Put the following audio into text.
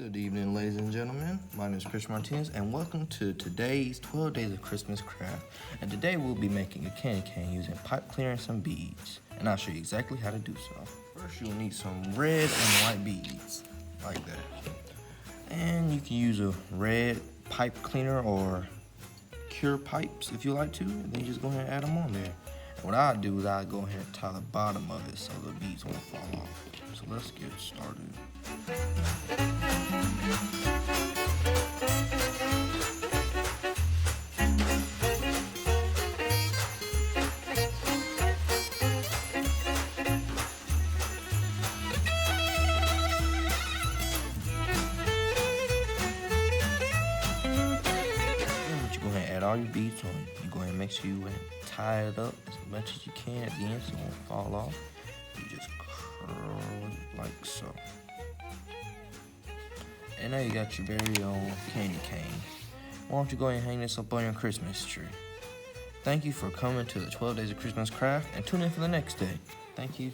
Good evening, ladies and gentlemen. My name is Kristian Martinez, and welcome to today's 12 Days of Christmas Craft. And today we'll be making a candy cane using pipe cleaner and some beads. And I'll show you exactly how to do so. First, you'll need some red and white beads, like that. And you can use a red pipe cleaner or cure pipes if you like to. And then you just go ahead and add them on there. And what I do is I go ahead and tie the bottom of it so the beads won't fall off. So let's get started. Add all your beads on. You go ahead and make sure you tie it up as much as you can at the end so it won't fall off. You just curl it like so. And now you got your very own candy cane. Why don't you go ahead and hang this up on your Christmas tree? Thank you for coming to the 12 Days of Christmas Craft, and tune in for the next day. Thank you.